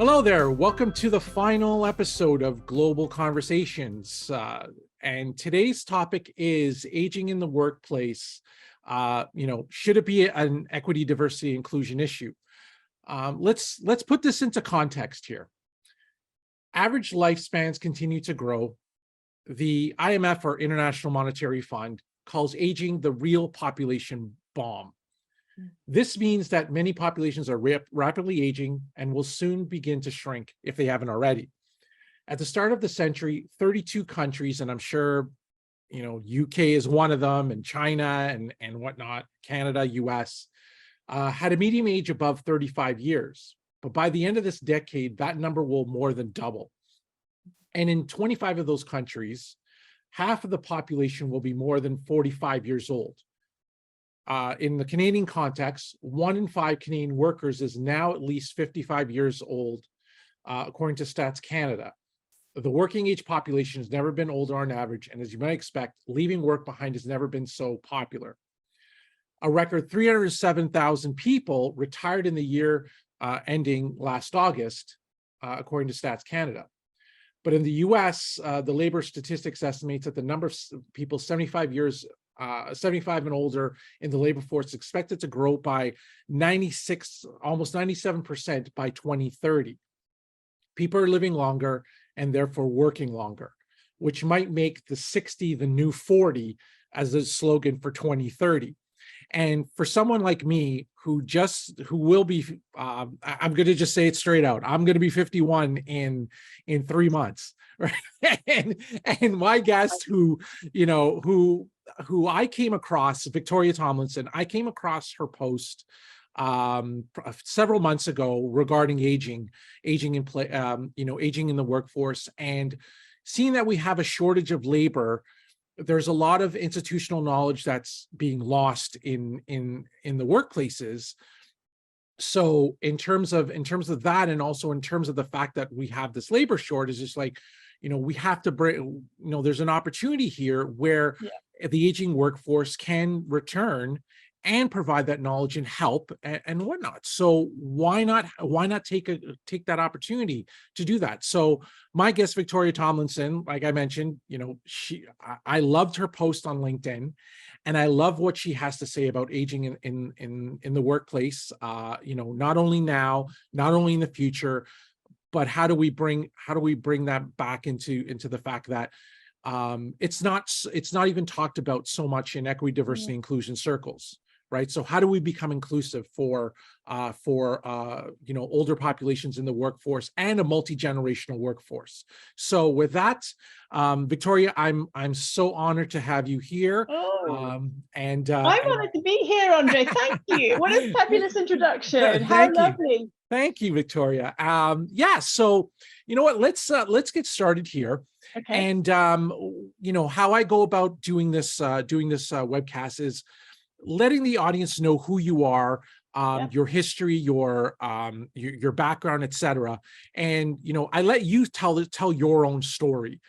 Hello there. Welcome to the final episode of Global Conversations. And today's topic is aging in the workplace. Should it be an equity, diversity, inclusion issue? Let's put this into context here. Average lifespans continue to grow. The IMF, or International Monetary Fund, calls aging the real population bomb. This means that many populations are rapidly aging and will soon begin to shrink if they haven't already. At the start of the century, 32 countries, and I'm sure, UK is one of them, and China and whatnot, Canada, US, had a median age above 35 years. But by the end of this decade, that number will more than double. And in 25 of those countries, half of the population will be more than 45 years old. In the Canadian context, 1 in 5 Canadian workers is now at least 55 years old, according to Stats Canada. The working age population has never been older on average, and as you might expect, leaving work behind has never been so popular. A record 307,000 people retired in the year ending last August, according to Stats Canada. But in the US, the labor statistics estimates that the number of people 75 and older in the labor force is expected to grow by 96, almost 97% by 2030. People are living longer and therefore working longer, which might make the 60 the new 40 as a slogan for 2030. And for someone like me who will be, I'm going to just say it straight out, I'm going to be 51 in 3 months, right? and my guest who I came across, Victoria Tomlinson, I came across her post several months ago regarding aging in the workforce, and seeing that we have a shortage of labor. There's a lot of institutional knowledge that's being lost in the workplaces. So in terms of that, and also in terms of the fact that we have this labor shortage, it's like, we have to bring, there's an opportunity here where the aging workforce can return and provide that knowledge and help and whatnot. So why not take that opportunity to do that? So my guest, Victoria Tomlinson, like I mentioned, I loved her post on LinkedIn, and I love what she has to say about aging in the workplace. Not only now, not only in the future, but how do we bring that back into the fact that it's not even talked about so much in equity, diversity, inclusion circles. Right. So how do we become inclusive for older populations in the workforce and a multi-generational workforce? So with that, Victoria, I'm so honored to have you here. I'm honored to be here, Andre. Thank you. What a fabulous introduction. How lovely. Thank you, Victoria. So you know what? Let's get started here. Okay. And how I go about doing this webcast is letting the audience know who you are, your history, your background, etc. And I let you tell your own story,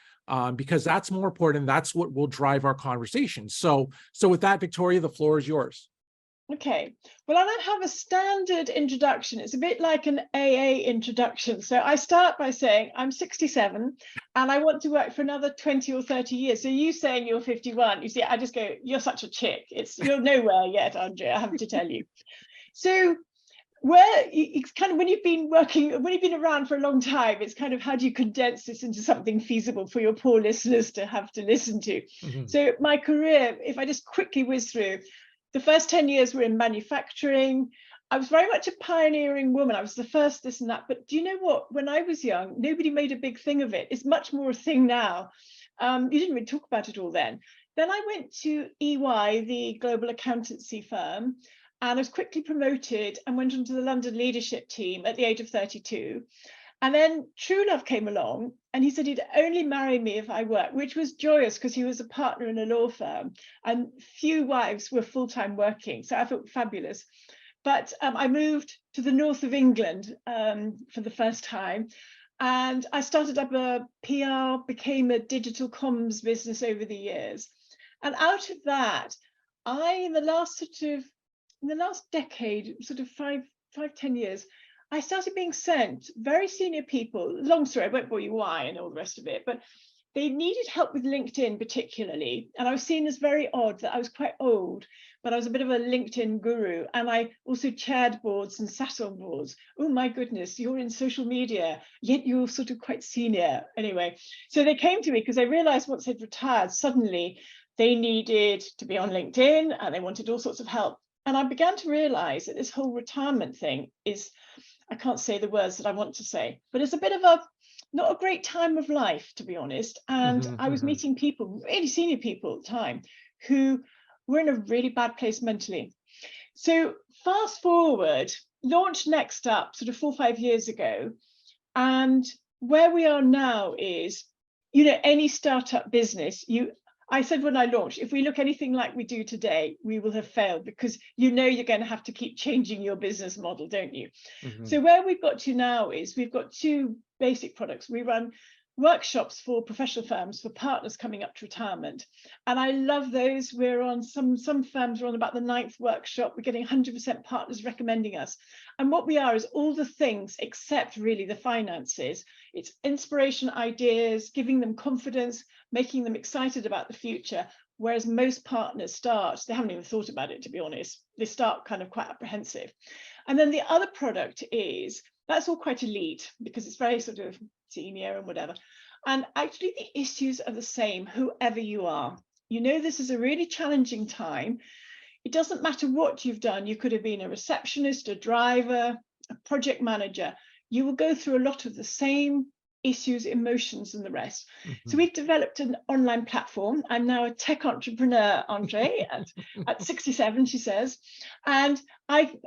because that's more important. That's what will drive our conversation. So with that, Victoria, the floor is yours. Okay. Well, I don't have a standard introduction. It's a bit like an AA introduction. So I start by saying I'm 67 and I want to work for another 20 or 30 years. So you saying you're 51, you see, I just go, you're such a chick. You're nowhere yet, Andre, I have to tell you. So it's kind of when you've been around for a long time, it's kind of, how do you condense this into something feasible for your poor listeners to have to listen to? Mm-hmm. So my career, if I just quickly whiz through, the first 10 years were in manufacturing. I was very much a pioneering woman. I was the first this and that. But do you know what? When I was young, nobody made a big thing of it. It's much more a thing now. You didn't really talk about it all then. Then I went to EY, the global accountancy firm, and I was quickly promoted and went onto the London leadership team at the age of 32. And then True Love came along, and he said he'd only marry me if I worked, which was joyous because he was a partner in a law firm and few wives were full-time working. So I felt fabulous. But I moved to the north of England for the first time. And I started up a PR, became a digital comms business over the years. And out of that, in the last decade, sort of 5-10 years, I started being sent very senior people, long story, I won't bore you why and all the rest of it, but they needed help with LinkedIn particularly. And I was seen as very odd that I was quite old, but I was a bit of a LinkedIn guru. And I also chaired boards and sat on boards. Oh my goodness, you're in social media, yet you're sort of quite senior. Anyway, so they came to me because they realized once they'd retired, suddenly they needed to be on LinkedIn and they wanted all sorts of help. And I began to realize that this whole retirement thing is, I can't say the words that I want to say, but it's a bit of a not a great time of life, to be honest. And I was meeting people, really senior people at the time, who were in a really bad place mentally. So fast forward, launched Next Up sort of 4 or 5 years ago. And where we are now is, any startup business, I said when I launched, if we look anything like we do today, we will have failed, because you're going to have to keep changing your business model, don't you? So where we've got to now is we've got 2 basic products. We run workshops for professional firms, for partners coming up to retirement. And I love those. We're on some firms are on about the 9th workshop. We're getting 100% partners recommending us. And what we are is all the things except really the finances. It's inspiration, ideas, giving them confidence, making them excited about the future. Whereas most partners they haven't even thought about it, to be honest. They start kind of quite apprehensive. And then the other product that's all quite elite, because it's very sort of senior and whatever. And actually the issues are the same, whoever you are. This is a really challenging time. It doesn't matter what you've done. You could have been a receptionist, a driver, a project manager. You will go through a lot of the same issues, emotions, and the rest. So we've developed an online platform. I'm now a tech entrepreneur, Andre, at 67, she says. And I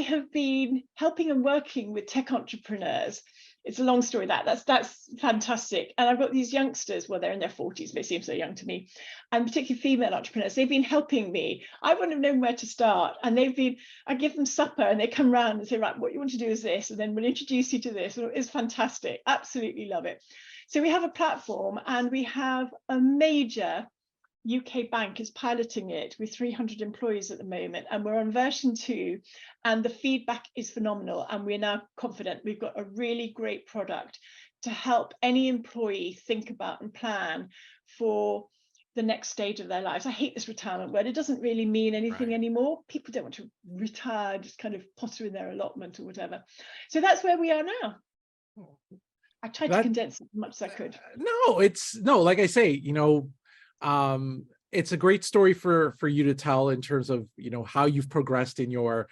have been helping and working with tech entrepreneurs. It's a long story. That's fantastic. And I've got these youngsters, well, they're in their 40s, they seem so young to me, and particularly female entrepreneurs. They've been helping me. I wouldn't have known where to start. And I give them supper and they come round and say, right, what you want to do is this, and then we'll introduce you to this. It's fantastic. Absolutely love it. So we have a platform, and we have a major UK bank is piloting it with 300 employees at the moment, and we're on version 2, and the feedback is phenomenal, and we're now confident we've got a really great product to help any employee think about and plan for the next stage of their lives. I hate this retirement word. It doesn't really mean anything anymore. People don't want to retire, just kind of potter in their allotment or whatever. So that's where we are now. I tried to condense as much as I could. No, like I say, it's a great story for you to tell in terms of how you've progressed in your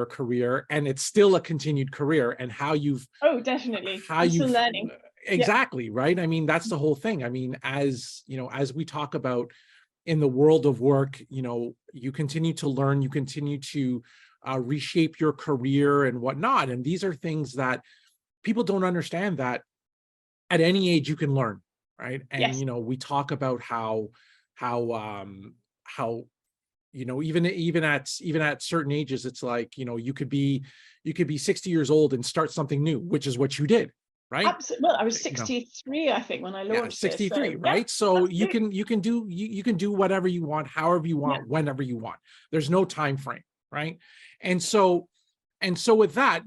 career, and it's still a continued career, and how you've definitely I'm still learning. Exactly, right? I mean, that's the whole thing. I mean, as we talk about in the world of work, you continue to learn, you continue to reshape your career and whatnot, and these are things that people don't understand, that at any age you can learn, right? And we talk about how even at certain ages, it's like you could be 60 years old and start something new, which is what you did, right? Absolutely. Well, I was 63, I think, when I launched 63, this, right? So you can do whatever you want, however you want, whenever you want. There's no time frame, right? And so with that,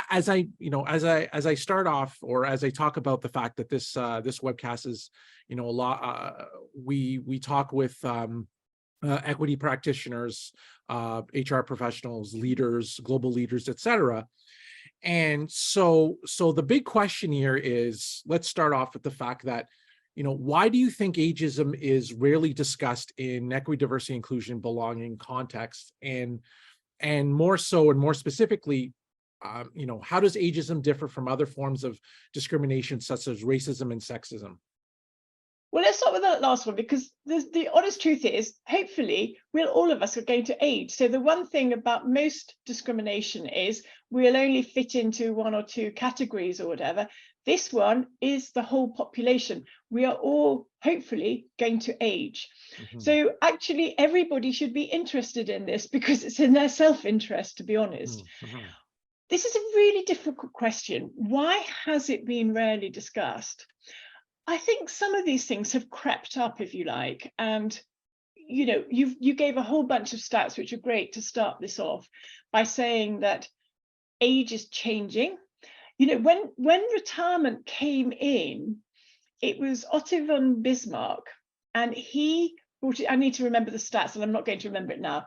as I start off, or as I talk about the fact that this webcast is, a lot, we talk with equity practitioners, HR professionals, leaders, global leaders, etc. And so the big question here is, let's start off with the fact that, why do you think ageism is rarely discussed in equity, diversity, inclusion, belonging context? And more so, and more specifically, how does ageism differ from other forms of discrimination, such as racism and sexism? Well, let's start with that last one, because the honest truth is, hopefully, all of us are going to age. So the one thing about most discrimination is we'll only fit into 1 or 2 categories or whatever. This one is the whole population. We are all hopefully going to age. So actually, everybody should be interested in this, because it's in their self-interest, to be honest. This is a really difficult question. Why has it been rarely discussed? I think some of these things have crept up, if you like, and you gave a whole bunch of stats which are great to start this off by saying that age is changing. You know, when retirement came in, it was Otto von Bismarck, and he brought it. I need to remember the stats, and I'm not going to remember it now.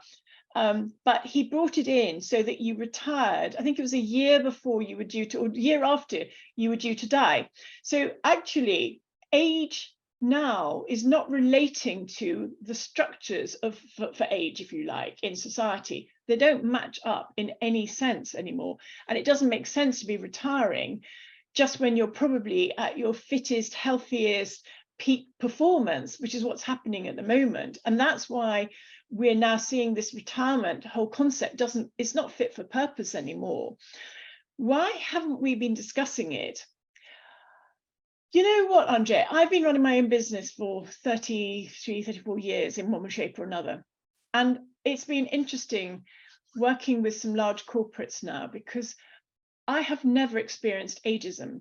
But he brought it in so that you retired, I think it was a year before you were due to, or year after you were due to die. So actually, age now is not relating to the structures of for age, if you like, in society. They don't match up in any sense anymore. And it doesn't make sense to be retiring just when you're probably at your fittest, healthiest, peak performance, which is what's happening at the moment. And that's why we're now seeing this retirement whole concept it's not fit for purpose anymore. Why haven't we been discussing it? You know what, Andre, I've been running my own business for 33, 34 years in one shape or another. And it's been interesting working with some large corporates now, because I have never experienced ageism.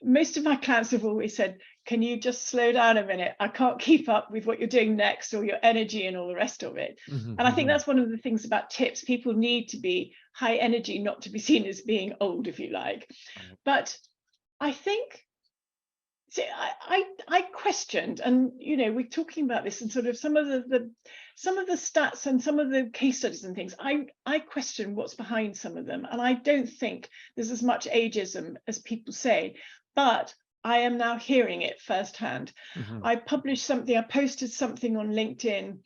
Most of my clients have always said, can you just slow down a minute? I can't keep up with what you're doing next, or your energy and all the rest of it. Mm-hmm, and I think that's one of the things about tips. People need to be high energy, not to be seen as being old, if you like. Right. But I think, see, I questioned, and you know, we're talking about this, and sort of some of the stats and some of the case studies and things. I question what's behind some of them, and I don't think there's as much ageism as people say, but I am now hearing it firsthand. Mm-hmm. I posted something on LinkedIn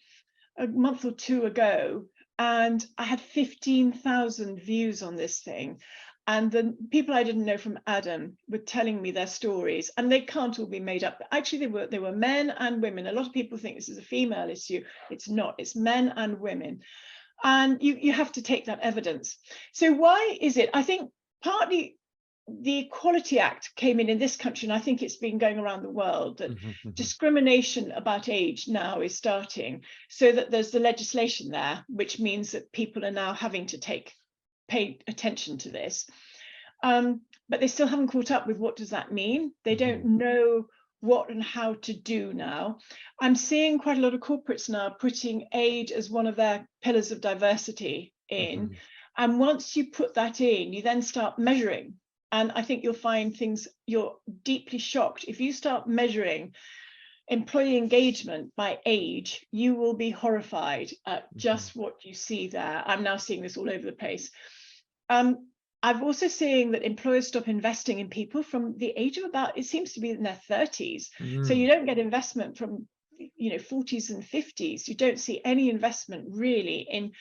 a month or two ago, and I had 15,000 views on this thing. And the people I didn't know from Adam were telling me their stories, and they can't all be made up. Actually, they were men and women. A lot of people think this is a female issue. It's not. It's men and women. And you have to take that evidence. So why is it? I think partly the Equality Act came in this country, and I think it's been going around the world, that discrimination about age now is starting, so that there's the legislation there, which means that people are now having to pay attention to this. But they still haven't caught up with what does that mean. They don't know what and how to do now. I'm seeing quite a lot of corporates now putting age as one of their pillars of diversity in. And once you put that in, you then start measuring. And I think you'll find things, you're deeply shocked. If you start measuring employee engagement by age, you will be horrified at just what you see there. I'm now seeing this all over the place. I've also seen that employers stop investing in people from the age of about, it seems to be in their 30s. So you don't get investment from, you know, 40s and 50s. You don't see any investment really in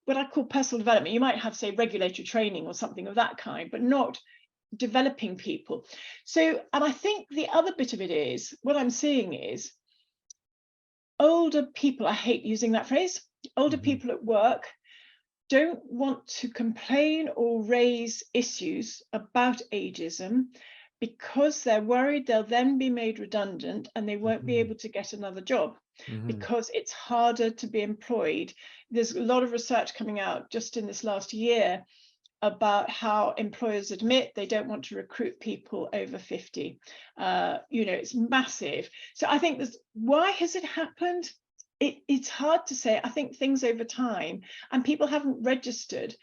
what I call personal development. You might have, say, regulatory training or something of that kind, but not developing people. So, and I think the other bit of it is, what I'm seeing is older people, I hate using that phrase, older people at work don't want to complain or raise issues about ageism because they're worried they'll then be made redundant and they won't be able to get another job because it's harder to be employed. There's a lot of research coming out just in this last year about how employers admit they don't want to recruit people over 50. You know, it's massive. So I think why has it happened? It's hard to say. I think things over time, and people haven't registered.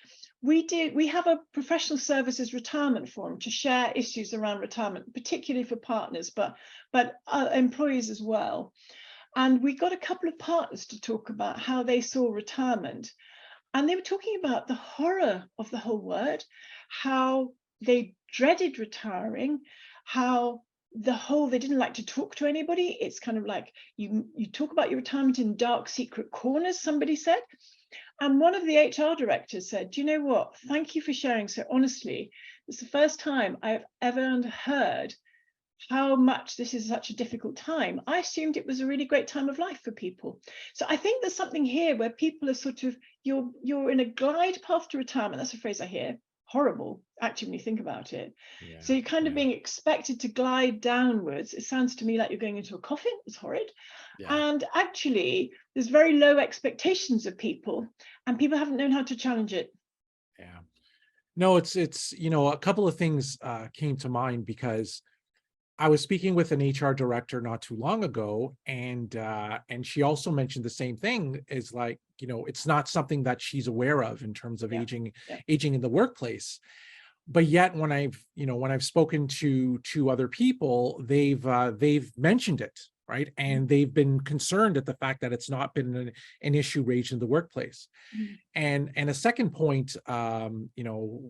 We have a professional services retirement forum to share issues around retirement, particularly for partners, but employees as well. And we got a couple of partners to talk about how they saw retirement. And they were talking about the horror of the whole word, how they dreaded retiring, how they didn't like to talk to anybody. It's kind of like you talk about your retirement in dark secret corners, somebody said. And one of the HR directors said, do you know what? Thank you for sharing so honestly. It's the first time I've ever heard how much this is such a difficult time. I assumed it was a really great time of life for people. So I think there's something here where people are sort of, you're in a glide path to retirement. That's a phrase I hear. Horrible, actually, when you think about it. Yeah, so you're kind of being expected to glide downwards. It sounds to me like you're going into a coffin. It's horrid. Yeah. And actually, there's very low expectations of people, and people haven't known how to challenge it. Yeah. No, it's you know, a couple of things came to mind, because I was speaking with an HR director not too long ago, and she also mentioned the same thing. Is like, it's not something that she's aware of in terms of Yeah. aging in the workplace. But yet, when I've spoken to other people, they've mentioned it, right, and they've been concerned at the fact that it's not been an issue raised in the workplace. Mm. And a second point,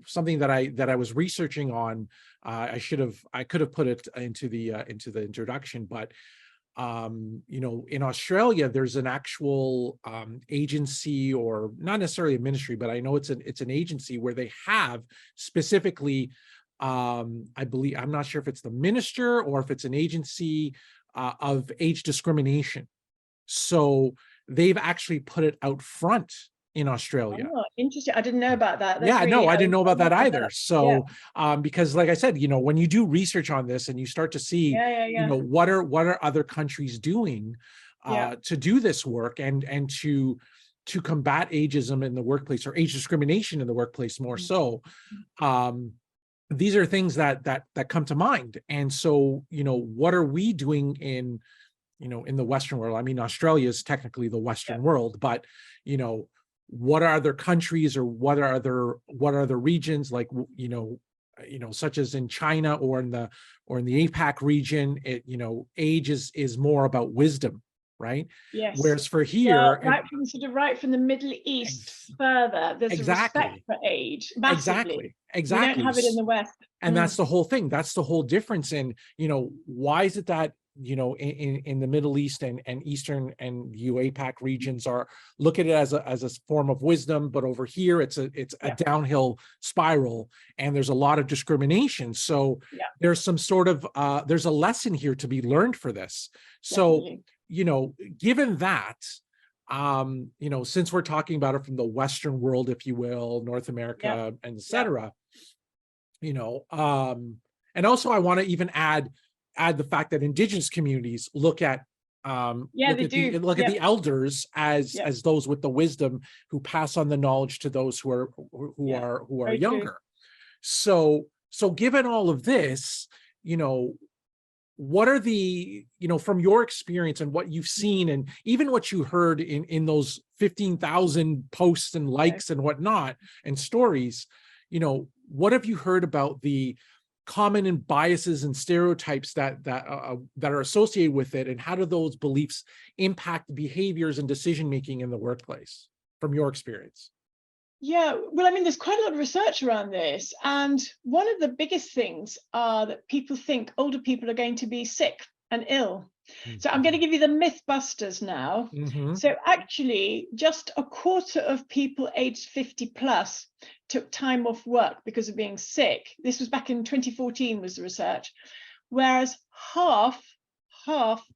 something that I was researching on, I could have put it into the introduction, but in Australia, there's an actual agency, or not necessarily a ministry, but I know it's an agency where they have specifically, I believe, I'm not sure if it's the minister or if it's an agency of age discrimination. So they've actually put it out front in Australia. Oh, interesting. I didn't know about that. That's Yeah, really, no, I didn't know about that either. Yeah. So, because like I said, when you do research on this and you start to see, Yeah. what are other countries doing to do this work and to combat ageism in the workplace, or age discrimination in the workplace more so, these are things that come to mind. And so, what are we doing in the Western world? I mean, Australia is technically the Western world, but what are other countries, or what are other regions, like such as in China or in the APAC region? Age is more about wisdom, right? Yes. Whereas for Well, here, right from the Middle East further, there's a respect for age massively. Exactly. We don't have it in the West. And that's the whole thing. That's the whole difference. In, why is it that, in the Middle East and Eastern and APAC regions are look at it as a form of wisdom, but over here it's a downhill spiral, and there's a lot of discrimination. So there's some sort of there's a lesson here to be learned for this. So, given that, since we're talking about it from the Western world, if you will, North America, and etc., and also I want to even add the fact that Indigenous communities look at the elders as those with the wisdom, who pass on the knowledge to those who are younger. So given all of this, what are the, from your experience and what you've seen, and even what you heard in those 15,000 posts and likes and whatnot and stories, what have you heard about the common and biases and stereotypes that are associated with it, and how do those beliefs impact behaviors and decision making in the workplace, from your experience? Yeah, well, I mean, there's quite a lot of research around this, and one of the biggest things are that people think older people are going to be sick and ill. So I'm going to give you the myth busters now. So actually, just a quarter of people aged 50 plus took time off work because of being sick. This was back in 2014 was the research, whereas half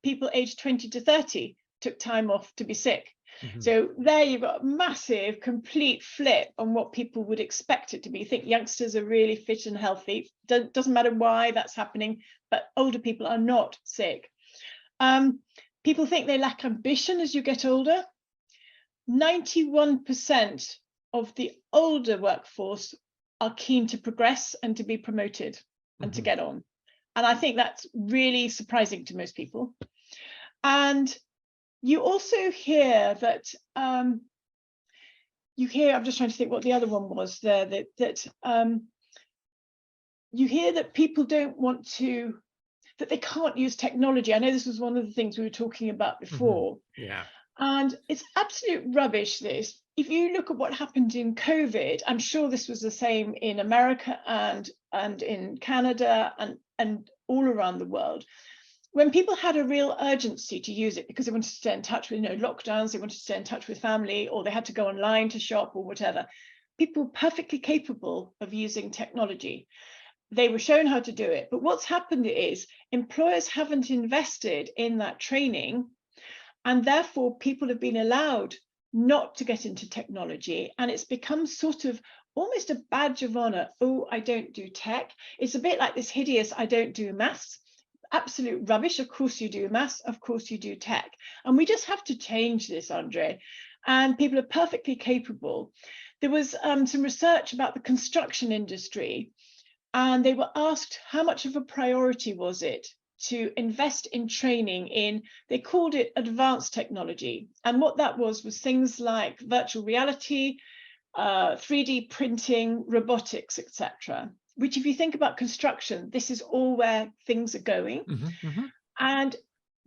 people aged 20 to 30 took time off to be sick. So there you've got a massive, complete flip on what people would expect it to be. You think youngsters are really fit and healthy. Doesn't matter why that's happening, but older people are not sick. People think they lack ambition as you get older. 91% of the older workforce are keen to progress and to be promoted and to get on. And I think that's really surprising to most people. And you also hear that, I'm just trying to think what the other one was there, that you hear that people don't want to, that they can't use technology. I know this was one of the things we were talking about before. And it's absolute rubbish, this. If you look at what happened in COVID, I'm sure this was the same in America and in Canada and all around the world. When people had a real urgency to use it because they wanted to stay in touch with, lockdowns, they wanted to stay in touch with family, or they had to go online to shop or whatever, people were perfectly capable of using technology. They were shown how to do it. But what's happened is employers haven't invested in that training, and therefore people have been allowed not to get into technology. And it's become sort of almost a badge of honor. Oh, I don't do tech. It's a bit like this hideous, I don't do maths. Absolute rubbish. Of course you do maths. Of course you do tech. And we just have to change this, Andre. And people are perfectly capable. There was some research about the construction industry, and they were asked how much of a priority was it to invest in training in, they called it advanced technology. And what that was things like virtual reality, 3D printing, robotics, etc. Which, if you think about construction, this is all where things are going. And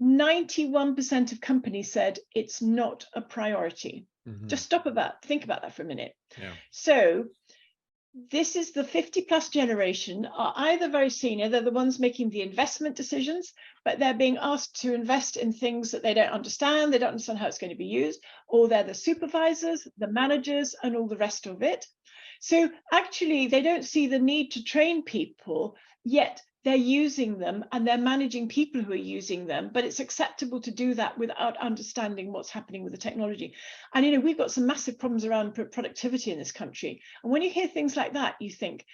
91% of companies said it's not a priority. Just stop about, think about that for a minute. So this is the 50+ generation are either very senior, they're the ones making the investment decisions, but they're being asked to invest in things that they don't understand how it's going to be used, or they're the supervisors, the managers, and all the rest of it. So actually, they don't see the need to train people, yet they're using them and they're managing people who are using them, but it's acceptable to do that without understanding what's happening with the technology. And, you know, we've got some massive problems around productivity in this country. And when you hear things like that, you think,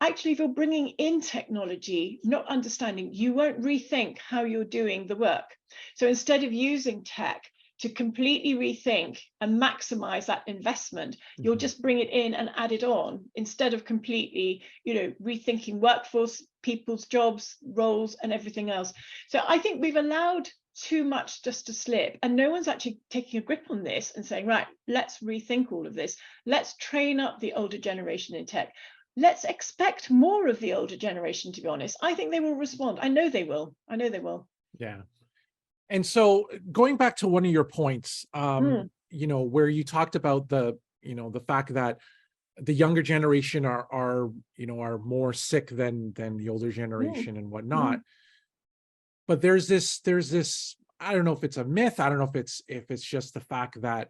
actually, if you're bringing in technology, not understanding, you won't rethink how you're doing the work. So instead of using tech to completely rethink and maximize that investment, you'll just bring it in and add it on instead of completely, you know, rethinking workforce, people's jobs, roles, and everything else. So I think we've allowed too much just to slip, and no one's actually taking a grip on this and saying, right, let's rethink all of this. Let's train up the older generation in tech. Let's expect more of the older generation, to be honest. I think they will respond. I know they will. I know they will. Yeah. And so going back to one of your points, you know, where you talked about the, you know, the fact that the younger generation are you know, are more sick than the older generation and whatnot. But there's this, I don't know if it's a myth. I don't know if it's just the fact that,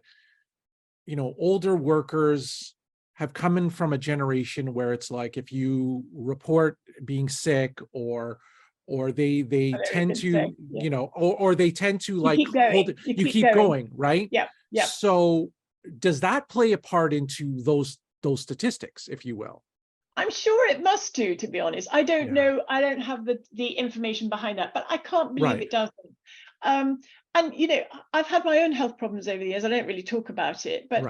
you know, older workers have come in from a generation where it's like, if you report being sick or they tend to, you know, or they tend to like hold it, you keep going, right? Yeah. So does that play a part into those statistics, if you will? I'm sure it must do, to be honest. I don't know. I don't have the information behind that, but I can't believe it doesn't. And, you know, I've had my own health problems over the years. I don't really talk about it, but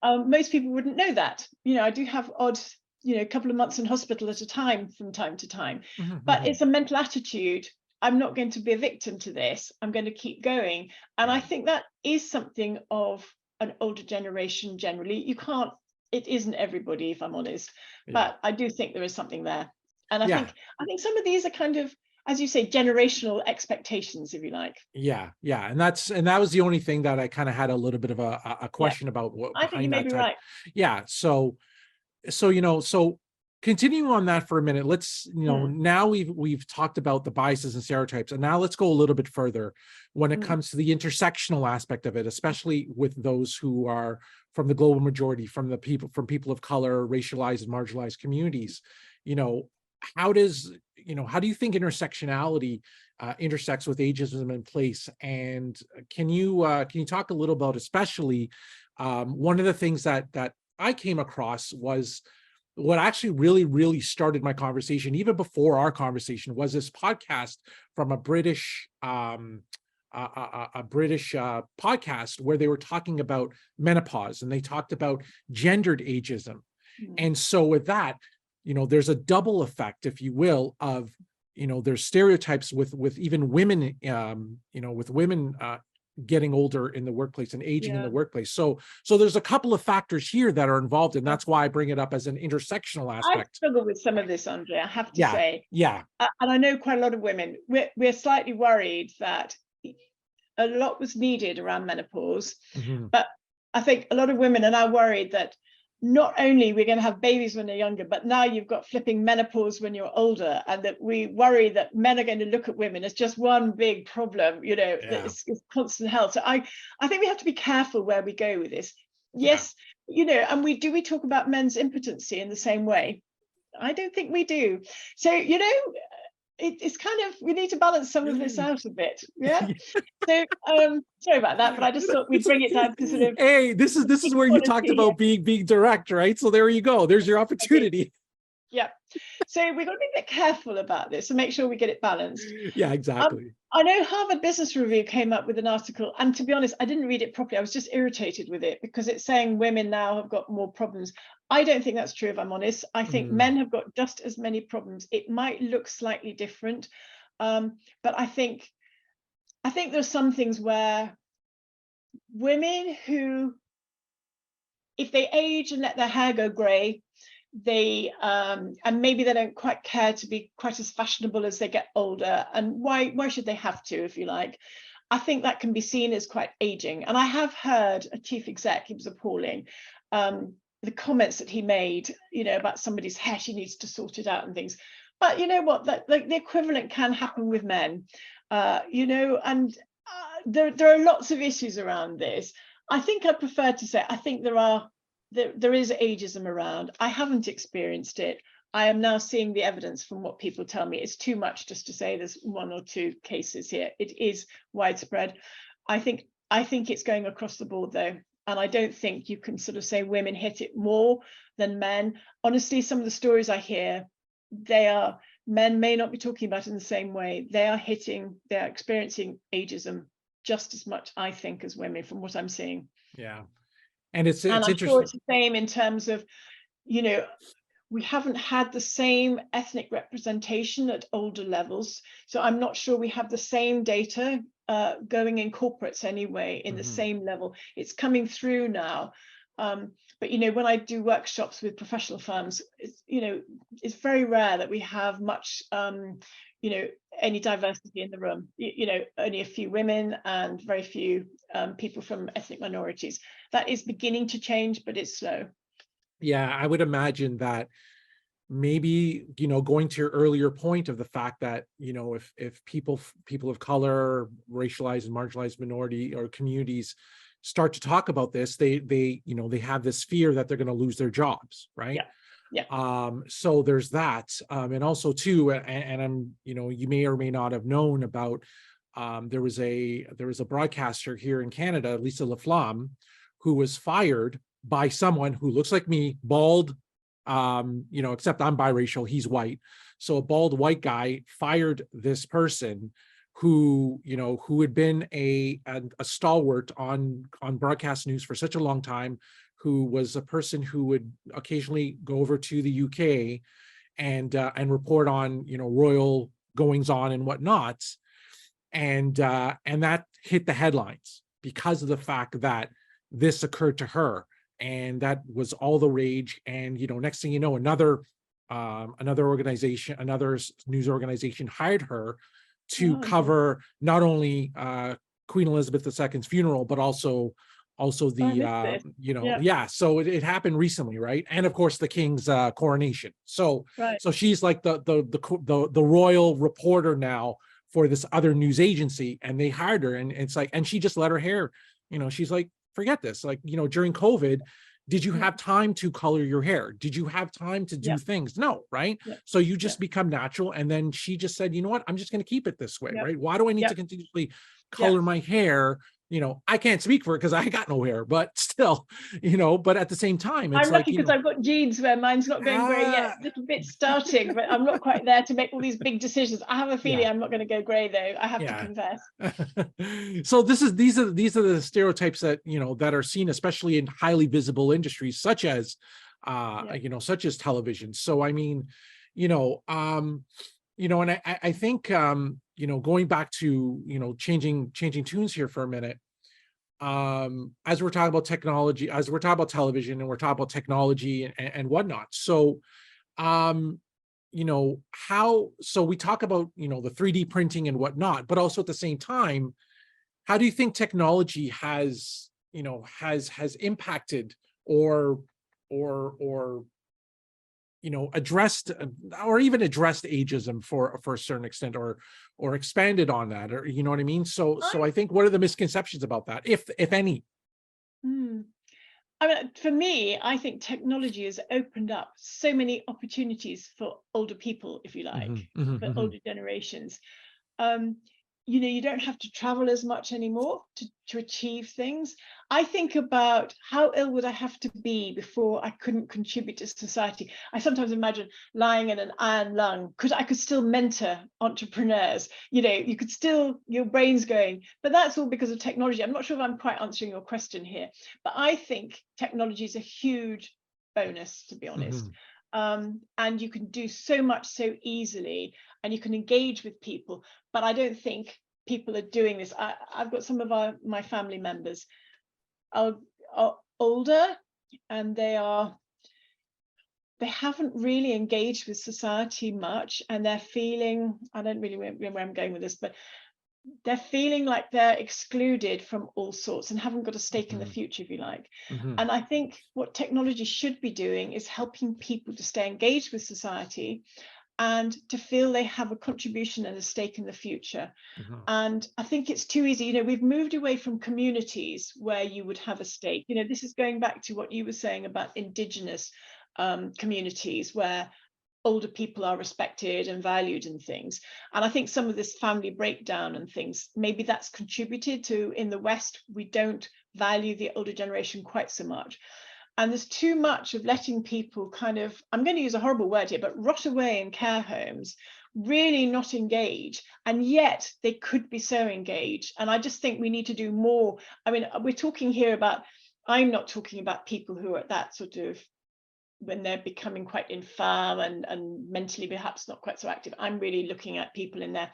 most people wouldn't know that. You know, I do have odd, you know, a couple of months in hospital at a time from time to time, but it's a mental attitude. I'm not going to be a victim to this. I'm going to keep going. And I think that is something of an older generation generally. You can't, it isn't everybody, if I'm honest, but I do think there is something there. And I think some of these are kind of, as you say, generational expectations, if you like. Yeah. And that was the only thing that I kind of had a little bit of a question about what I think you may be right. Yeah. So, you know, so continuing on that for a minute, let's, you know, now we've talked about the biases and stereotypes, and now let's go a little bit further when it comes to the intersectional aspect of it, especially with those who are from the global majority, from people of color, racialized and marginalized communities. You know, how do you think intersectionality intersects with ageism in place? And can you talk a little about, especially one of the things that I came across was what actually really started my conversation, even before our conversation, was this podcast from a British podcast where they were talking about menopause, and they talked about gendered ageism. And so with that, you know, there's a double effect, if you will, of, you know, there's stereotypes with even women, you know, with women getting older in the workplace and aging in the workplace. So there's a couple of factors here that are involved, and that's why I bring it up as an intersectional aspect. I struggle with some of this, Andre, I have to say. And I know quite a lot of women. We're slightly worried that a lot was needed around menopause, but I think a lot of women are now worried that not only we're going to have babies when they're younger, but now you've got flipping menopause when you're older, and that we worry that men are going to look at women as just one big problem, you know, it's constant health. So I think we have to be careful where we go with this. Yes, you know, and we talk about men's impotency in the same way? I don't think we do. So, you know, it's kind of, we need to balance some of this out a bit. So sorry about that, but I just thought we'd bring it down to sort of, hey, this is where you talked about being direct, right? So there you go, there's your opportunity. So we've got to be a bit careful about this and make sure we get it balanced. Exactly. I know Harvard Business Review came up with an article, and to be honest, I didn't read it properly. I was just irritated with it because it's saying women now have got more problems. I don't think that's true, if I'm honest. I think men have got just as many problems. It might look slightly different. But I think there's some things where women who, if they age and let their hair go grey, they and maybe they don't quite care to be quite as fashionable as they get older, and why should they have to, if you like? I think that can be seen as quite aging. And I have heard a chief exec, he was appalling, the comments that he made, you know, about somebody's hair, she needs to sort it out and things. But you know what, that like the equivalent can happen with men, you know, and there are lots of issues around this. I think I prefer to say I think there is ageism around. I haven't experienced it. I am now seeing the evidence from what people tell me. It's too much just to say there's one or two cases here. It is widespread. I think it's going across the board though. And I don't think you can sort of say women hit it more than men. Honestly, some of the stories I hear, men may not be talking about it in the same way. They are experiencing ageism just as much, I think, as women from what I'm seeing. Yeah. And it's I'm interesting. sure it's the same in terms of, you know, we haven't had the same ethnic representation at older levels. So I'm not sure we have the same data going in corporates anyway, in the same level. It's coming through now. But, you know, when I do workshops with professional firms, it's very rare that we have much, you know, any diversity in the room. You know, only a few women and very few people from ethnic minorities. That is beginning to change, but it's slow. Yeah, I would imagine that maybe, you know, going to your earlier point of the fact that, you know, if people of color, racialized and marginalized minority or communities start to talk about this, they you know, they have this fear that they're going to lose their jobs, right? Yeah. So there's that. And also too, and I'm, you know, you may or may not have known about, there was a broadcaster here in Canada, Lisa Laflamme, who was fired by someone who looks like me, bald, you know, except I'm biracial, he's white. So a bald white guy fired this person who, you know, who had been a stalwart on broadcast news for such a long time, who was a person who would occasionally go over to the UK and report on, you know, royal goings on and whatnot. And that hit the headlines because of the fact that this occurred to her. And that was all the rage. And, you know, next thing you know, another organization, another news organization hired her to cover not only Queen Elizabeth II's funeral, but also the, you know, yeah. So it happened recently, right? And of course the King's coronation. So she's like the royal reporter now for this other news agency, and they hired her, and it's like, and she just let her hair, you know, she's like, forget this. Like, you know, during COVID, did you have time to color your hair? Did you have time to do things? No, right? So you just become natural. And then she just said, you know what? I'm just going to keep it this way, right? Why do I need to continuously color my hair? You know, I can't speak for it because I got no hair, but still, you know, but at the same time, it's I'm like, lucky because I've got genes where mine's not going grey yet. A little bit starting, but I'm not quite there to make all these big decisions. I have a feeling I'm not going to go grey though. I have to confess. So these are the stereotypes that, you know, that are seen, especially in highly visible industries such as, you know, such as television. So I mean, you know, and I think, you know, going back to, you know, changing tunes here for a minute, as we're talking about technology, as we're talking about television, and we're talking about technology and whatnot. So, you know, so we talk about, you know, the 3D printing and whatnot, but also at the same time, how do you think technology has, you know, has impacted or you know, addressed or even addressed ageism for a certain extent, or expanded on that, or, you know what I mean? So I think, what are the misconceptions about that, if any? I mean, for me, I think technology has opened up so many opportunities for older people, if you like, for older generations. You know, you don't have to travel as much anymore to achieve things. I think about how ill would I have to be before I couldn't contribute to society. I sometimes imagine lying in an iron lung. I could still mentor entrepreneurs. You know, you could still, your brain's going, but that's all because of technology. I'm not sure if I'm quite answering your question here, but I think technology is a huge bonus, to be honest. and you can do so much so easily, and you can engage with people. But I don't think people are doing this. I've got some of my family members are older, and they haven't really engaged with society much, and they're feeling, I don't really remember where I'm going with this, but they're feeling like they're excluded from all sorts and haven't got a stake in the future, if you like. And I think what technology should be doing is helping people to stay engaged with society and to feel they have a contribution and a stake in the future. And I think it's too easy. You know, we've moved away from communities where you would have a stake. You know, this is going back to what you were saying about Indigenous communities where older people are respected and valued and things. And I think some of this family breakdown and things, maybe that's contributed to, in the West, we don't value the older generation quite so much. And there's too much of letting people kind of, I'm going to use a horrible word here, but rot away in care homes, really not engage. And yet they could be so engaged. And I just think we need to do more. I mean, we're talking here about, I'm not talking about people who are at that sort of, when they're becoming quite infirm and mentally perhaps not quite so active. I'm really looking at people in their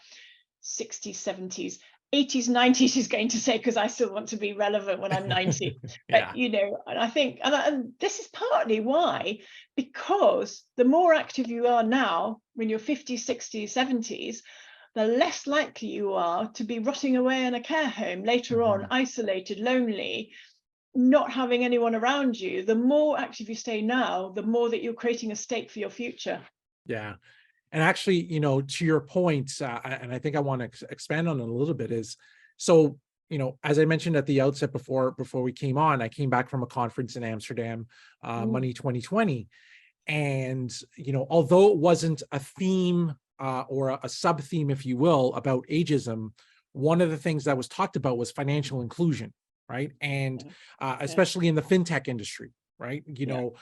60s, 70s, 80s, 90s is going to say, because I still want to be relevant when I'm 90. Yeah. But, you know, and I think, and this is partly why, because the more active you are now, when you're 50s, 60s, 70s, the less likely you are to be rotting away in a care home later on, isolated, lonely, not having anyone around you. The more active you stay now, the more that you're creating a stake for your future. Yeah. And actually, you know, to your point, and I think I want to expand on it a little bit, is so, you know, as I mentioned at the outset before we came on, I came back from a conference in Amsterdam, Money 2020. And, you know, although it wasn't a theme or a sub theme, if you will, about ageism, one of the things that was talked about was financial inclusion, right? And especially in the fintech industry, right? You know,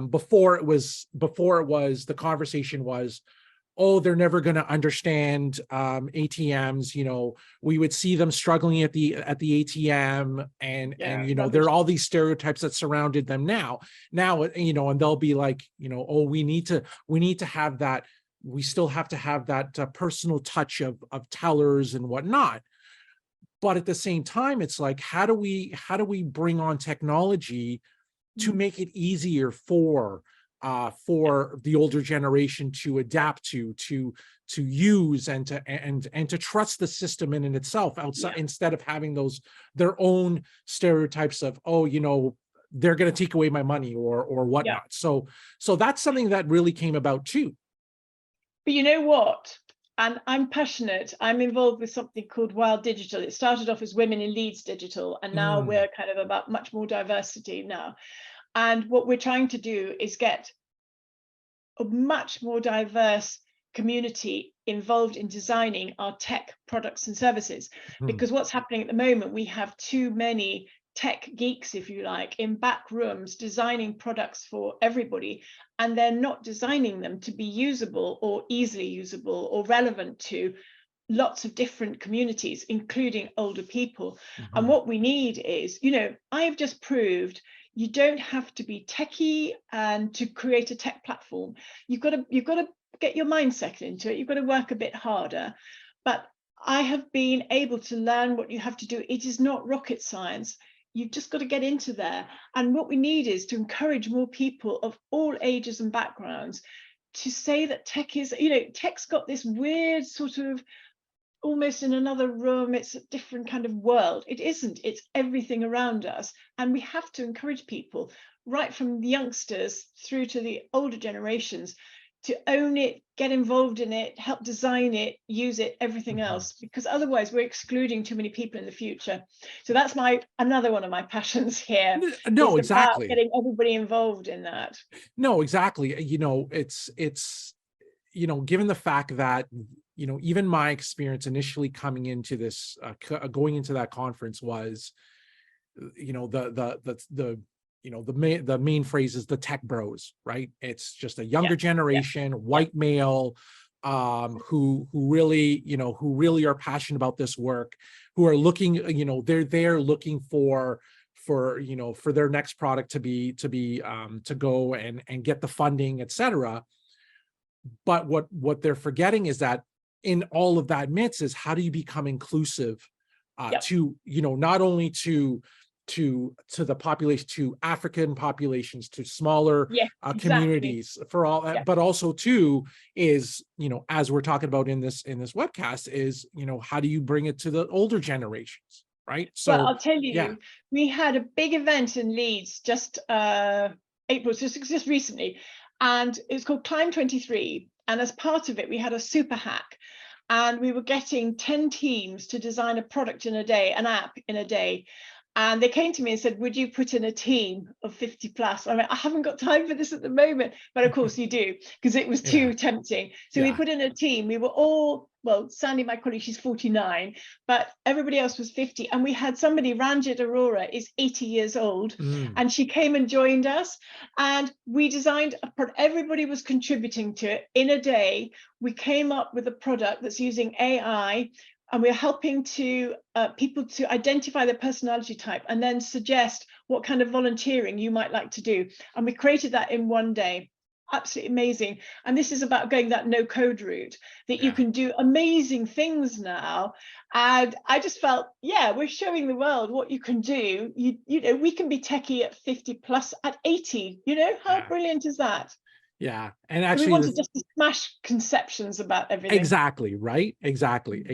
before it was the conversation was, oh, they're never going to understand ATMs. You know, we would see them struggling at the ATM, and you know, there are all these stereotypes that surrounded them now, you know, and they'll be like, you know, oh, we need to have that. We still have to have that personal touch of tellers and whatnot. But at the same time, it's like, how do we bring on technology to make it easier for the older generation to adapt to use and to trust the system in itself, outside, instead of having their own stereotypes of, oh, you know, they're going to take away my money or whatnot. So that's something that really came about too. But you know what? And I'm passionate. I'm involved with something called Wild Digital. It started off as Women in Leeds Digital, and now we're kind of about much more diversity now. And what we're trying to do is get a much more diverse community involved in designing our tech products and services. Because what's happening at the moment, we have too many tech geeks, if you like, in back rooms designing products for everybody, and they're not designing them to be usable or easily usable or relevant to lots of different communities, including older people. And what we need is, you know, I have just proved you don't have to be techie and to create a tech platform. You've got to get your mindset into it. You've got to work a bit harder. But I have been able to learn what you have to do. It is not rocket science. You've just got to get into there. And what we need is to encourage more people of all ages and backgrounds to say that tech is, you know, tech's got this weird sort of almost in another room, it's a different kind of world. It isn't, it's everything around us. And we have to encourage people, right from the youngsters through to the older generations, to own it, get involved in it, help design it, use it, everything else, because otherwise we're excluding too many people in the future. So that's another one of my passions here. No, exactly. Getting everybody involved in that. No, exactly. You know, it's, you know, given the fact that, you know, even my experience initially coming into this, going into that conference was, you know, the main phrase is the tech bros, right? It's just a younger generation, white male, who really, you know, who really are passionate about this work, who are looking, you know, they're looking for for, you know, for their next product to go and get the funding, etc. But what they're forgetting is that in all of that midst is, how do you become inclusive to, you know, not only to the population, to African populations, to smaller communities, for all that, but also too is, you know, as we're talking about in this webcast, is, you know, how do you bring it to the older generations, right? So well, I'll tell you, we had a big event in Leeds just April, just recently, and it's called Climb 23. And as part of it, we had a super hack, and we were getting 10 teams to design a product in a day, an app in a day. And they came to me and said, would you put in a team of 50 plus? I mean, I haven't got time for this at the moment, but of course you do, because it was too tempting. So we put in a team. We were all, well, Sandy, my colleague, she's 49, but everybody else was 50. And we had somebody, Ranjit Arora, is 80 years old, and she came and joined us. And we designed a product. Everybody was contributing to it. In a day, we came up with a product that's using AI, and we're helping to people to identify their personality type and then suggest what kind of volunteering you might like to do. And we created that in one day. Absolutely amazing. And this is about going that no code route, that you can do amazing things now. And I just felt, we're showing the world what you can do. You know, we can be techie at 50 plus at 80. You know, how brilliant is that? Yeah. And actually, we wanted just to smash conceptions about everything. Exactly, right? Exactly.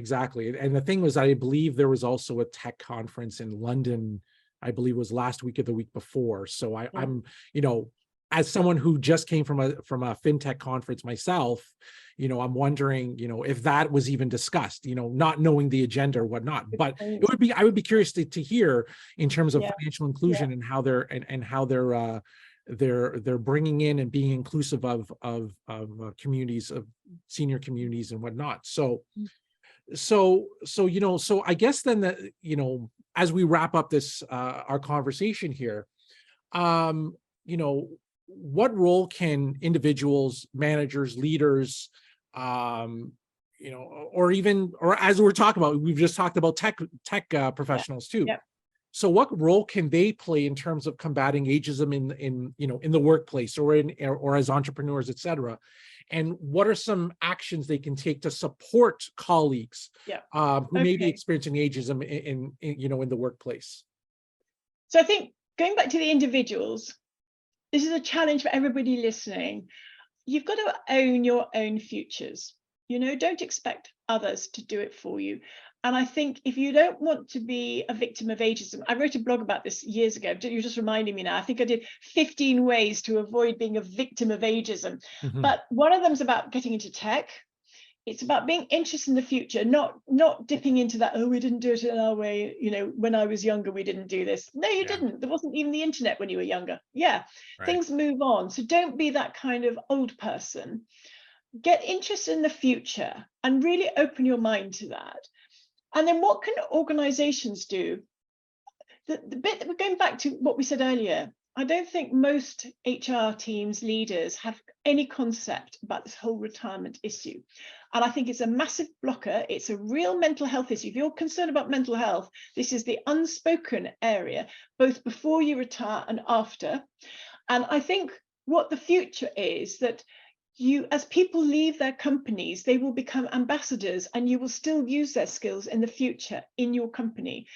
And the thing was, I believe there was also a tech conference in London, I believe it was last week or the week before. So I'm, you know, as someone who just came from a fintech conference myself, you know, I'm wondering, you know, if that was even discussed, you know, not knowing the agenda or whatnot. But it would be, I would be curious to hear in terms of financial inclusion and how they're and how they're bringing in and being inclusive of communities, of senior communities and whatnot. So you know, so I guess then that, you know, as we wrap up this our conversation here, you know, what role can individuals, managers, leaders, you know, or as we're talking about, we've just talked about tech professionals too. So what role can they play in terms of combating ageism in you know, in the workplace or as entrepreneurs, et cetera? And what are some actions they can take to support colleagues who may be experiencing ageism in you know, in the workplace? So I think going back to the individuals, this is a challenge for everybody listening. You've got to own your own futures. You know, don't expect others to do it for you. And I think if you don't want to be a victim of ageism, I wrote a blog about this years ago. You're just reminding me now. I think I did 15 ways to avoid being a victim of ageism. But one of them is about getting into tech. It's about being interested in the future, not dipping into that, oh, we didn't do it in our way. You know, when I was younger, we didn't do this. No, you didn't. There wasn't even the internet when you were younger. Things move on. So don't be that kind of old person. Get interested in the future and really open your mind to that. And then what can organizations do? The bit that we're going back to what we said earlier, I don't think most HR teams, leaders have any concept about this whole retirement issue. And I think it's a massive blocker. It's a real mental health issue. If you're concerned about mental health, this is the unspoken area, both before you retire and after. And I think what the future is that as people leave their companies, they will become ambassadors, and you will still use their skills in the future in your company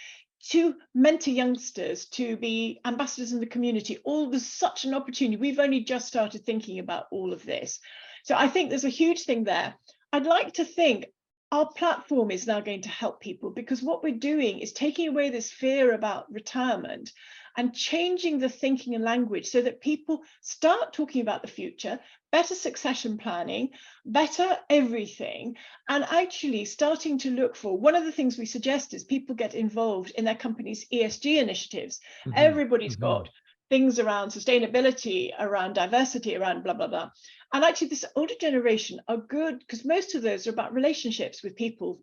to mentor youngsters, to be ambassadors in the community. There's such an opportunity. We've only just started thinking about all of this. So I think there's a huge thing there. I'd like to think our platform is now going to help people, because what we're doing is taking away this fear about retirement and changing the thinking and language so that people start talking about the future, better succession planning, better everything, and actually starting to look for, one of the things we suggest is people get involved in their company's ESG initiatives. Everybody's got things around sustainability, around diversity, around blah, blah, blah. And actually this older generation are good, because most of those are about relationships with people,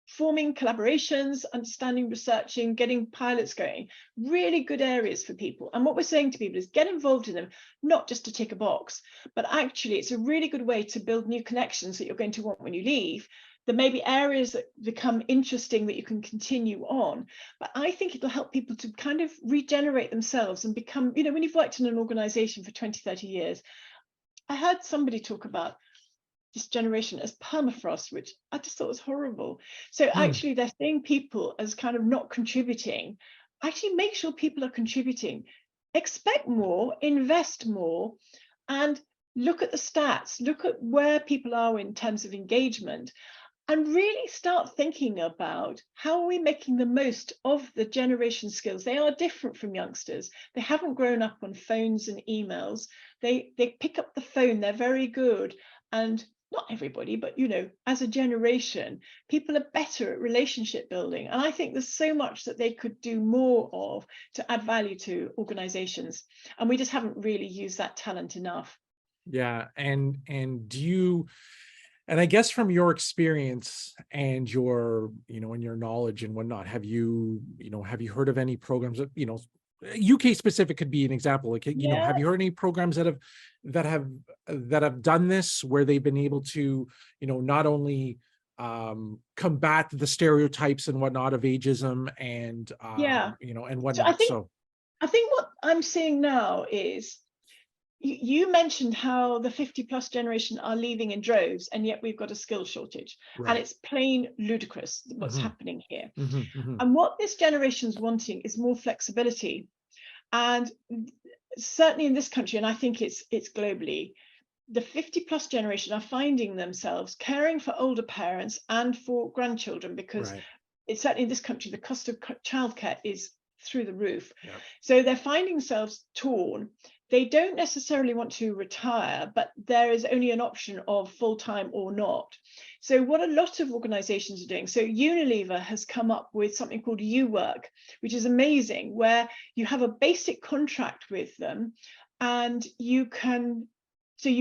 forming collaborations, understanding, researching, getting pilots going, really good areas for people. And what we're saying to people is get involved in them, not just to tick a box, but actually it's a really good way to build new connections that you're going to want when you leave. there may be areas that become interesting that you can continue on, but I think it'll help people to kind of regenerate themselves and become, you know, when you've worked in an organization for 20, 30 years, I heard somebody talk about this generation as permafrost, which I just thought was horrible. So actually they're seeing people as kind of not contributing. Actually make sure people are contributing, expect more, invest more, and look at the stats, look at where people are in terms of engagement, and really start thinking about how are we making the most of the generation skills. They are different from youngsters. They haven't grown up on phones and emails. They pick up the phone, they're very good. And not everybody, but you know, as a generation, people are better at relationship building. And I think there's so much that they could do more of to add value to organizations. And we just haven't really used that talent enough. Yeah. And do you, and I guess from your experience and your, you know, and your knowledge and whatnot, have you heard of any programs that, you know, UK specific could be an example. Like, you know, Yeah. have you heard any programs that have done this, where they've been able to, you know, not only combat the stereotypes and whatnot of ageism and Yeah. you know, and So I whatnot. think So what I'm seeing now is, you mentioned how the 50+ generation are leaving in droves, and yet we've got a skill shortage. And right. it's plain ludicrous what's happening here. Hmm. And what this generation's wanting is more flexibility. And certainly in this country, and I think it's globally, the 50+ generation are finding themselves caring for older parents and for grandchildren, because Right. it's certainly in this country, the cost of childcare is through the roof. Yeah. So they're finding themselves torn. They don't necessarily want to retire, but there is only an option of full-time or not. So what a lot of organizations are doing, so Unilever has come up with something called UWork, which is amazing, where you have a basic contract with them, and you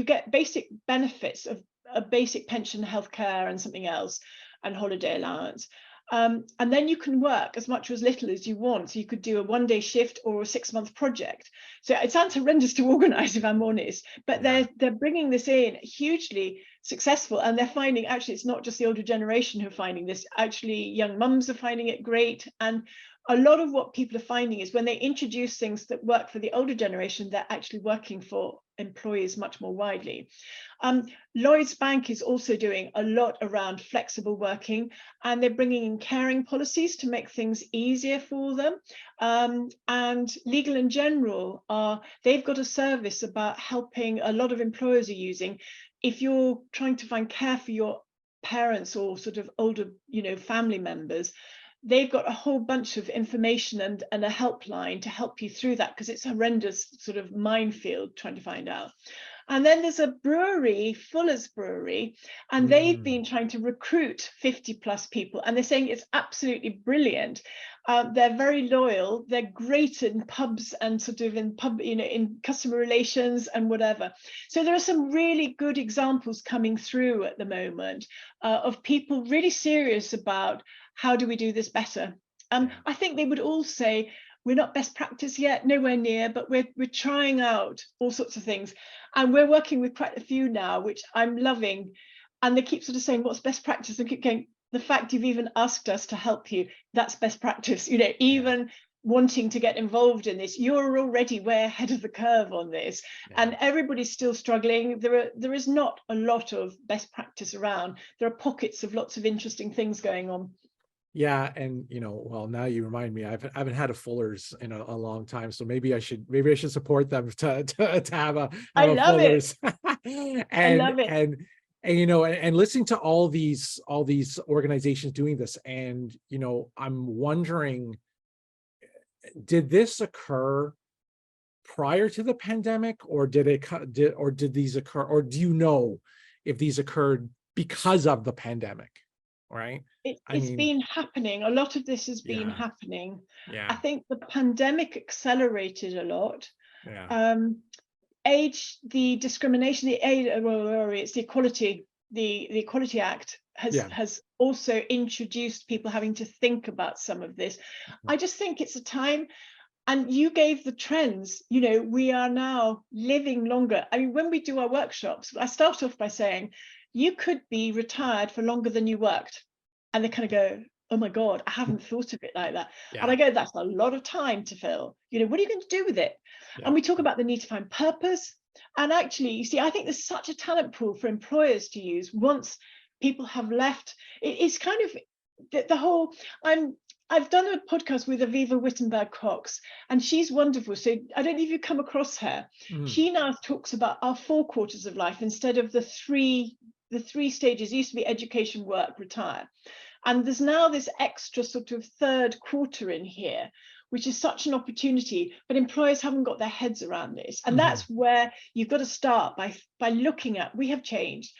get basic benefits of a basic pension, healthcare, and something else, and holiday allowance. And then you can work as much or as little as you want. So you could do a 1-day shift or a 6-month project. So it sounds horrendous to organize, if I'm honest, but they're bringing this in hugely successful, and they're finding actually it's not just the older generation who are finding this. Actually, young mums are finding it great. And a lot of what people are finding is when they introduce things that work for the older generation, they're actually working for employees much more widely. Lloyds Bank is also doing a lot around flexible working, and they're bringing in caring policies to make things easier for them. And Legal & General they've got a service about helping, a lot of employers are using, if you're trying to find care for your parents or sort of older, you know, family members. They've got a whole bunch of information and a helpline to help you through that, because it's a horrendous sort of minefield trying to find out. And then there's a brewery, Fuller's Brewery, and they've been trying to recruit 50+ people, and they're saying it's absolutely brilliant. They're very loyal. They're great in pubs and sort of in in customer relations and whatever. So there are some really good examples coming through at the moment of people really serious about how do we do this better. I think they would all say, we're not best practice yet, nowhere near, but we're trying out all sorts of things. And we're working with quite a few now, which I'm loving. And they keep sort of saying, what's best practice? And keep going, the fact you've even asked us to help you, that's best practice. You know, even wanting to get involved in this, you're already way ahead of the curve on this. And everybody's still struggling. There is not a lot of best practice around. There are pockets of lots of interesting things going on. Yeah, and you know, well, now you remind me, I haven't had a Fuller's in a long time, so maybe I should support them to have a I love it. Fuller's. I love it. And you know, and listening to all these organizations doing this, and you know, I'm wondering, did this occur prior to the pandemic, or did these occur, or do you know if these occurred because of the pandemic? Right. It's been happening. A lot of this has been happening. I Yeah. think the pandemic accelerated a lot. Yeah. The discrimination, it's the Equality, the Equality Act has also introduced people having to think about some of this. I just think it's a time, and you gave the trends, you know, we are now living longer. I mean, when we do our workshops, I start off by saying, you could be retired for longer than you worked. And they kind of go, oh my God, I haven't thought of it like that. Yeah. And I go, that's a lot of time to fill. You know, what are you going to do with it? Yeah. And we talk about the need to find purpose. And actually, you see, I think there's such a talent pool for employers to use once people have left. It's kind of the whole, I've done a podcast with Aviva Wittenberg-Cox, and she's wonderful. So I don't know if you come across her. She now talks about our 4 quarters of life instead of the three stages. It used to be education, work, retire. And there's now this extra sort of 3rd quarter in here, which is such an opportunity, but employers haven't got their heads around this. And that's where you've got to start by looking at, we have changed.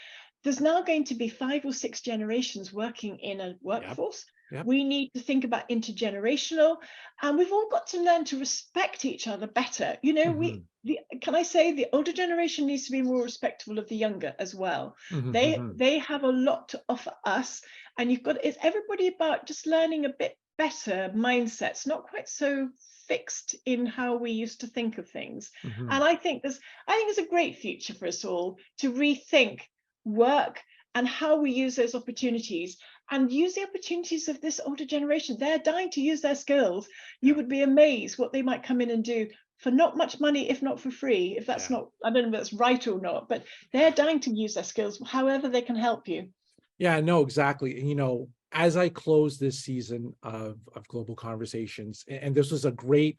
There's now going to be 5 or 6 generations working in a workforce. Yep. We need to think about intergenerational, and we've all got to learn to respect each other better. You know, can I say the older generation needs to be more respectful of the younger as well. They have a lot to offer us, and it's everybody about just learning a bit better mindsets, not quite so fixed in how we used to think of things. And I think there's a great future for us all to rethink work and how we use those opportunities, and use the opportunities of this older generation. They're dying to use their skills. You would be amazed what they might come in and do for not much money, if not for free. If that's not, I don't know if that's right or not, but they're dying to use their skills however they can help you. Yeah, no, exactly. And, you know, as I close this season of Global Conversations, and this was a great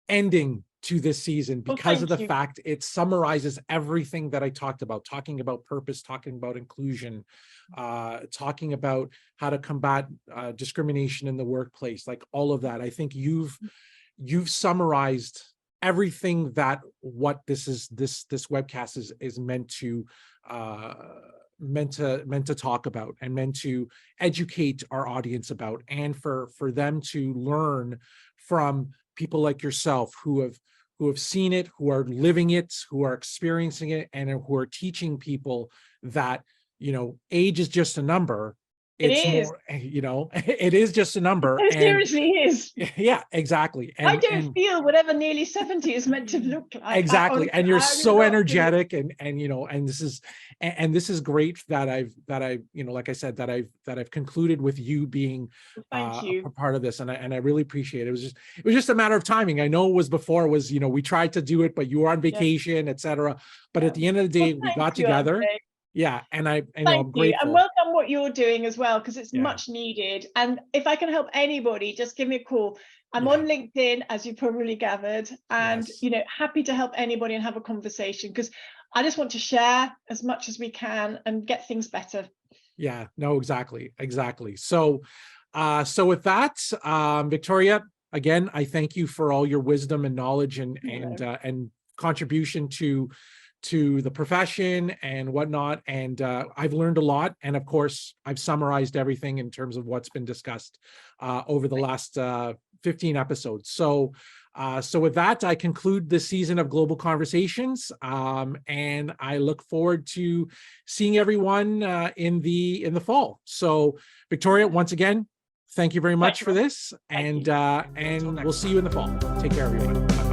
ending to this season because of the fact it summarizes everything that I talked about, talking about purpose, talking about inclusion, talking about how to combat discrimination in the workplace, like all of that. I think you've summarized everything that what this webcast is meant to talk about, and meant to educate our audience about, and for them to learn from people like yourself who have seen it, who are living it, who are experiencing it, and who are teaching people that, you know, age is just a number. It's more, you know, it is just a number. It seriously is. Yeah, exactly. And I don't feel whatever nearly 70 is meant to look like. Exactly. And you're so energetic, and you know, and this is great that I've you know, like I said, that I've concluded with you being a part of this, and I really appreciate it. It was just a matter of timing. I know it was before, you know, we tried to do it, but you were on vacation, etc. But at the end of the day, we got together. Yeah, and I'm grateful. And welcome what you're doing as well, because it's much needed. And if I can help anybody, just give me a call. I'm on LinkedIn, as you probably gathered, and you know, happy to help anybody and have a conversation, because I just want to share as much as we can and get things better. Yeah, no, exactly. So with that, Victoria, again, I thank you for all your wisdom and knowledge and contribution to the profession and whatnot. And I've learned a lot. And of course, I've summarized everything in terms of what's been discussed over the last 15 episodes. So with that, I conclude this season of Global Conversations. And I look forward to seeing everyone in the fall. So Victoria, once again, thank you very much for this. And we'll see you in the fall. Take care, everyone. Bye-bye.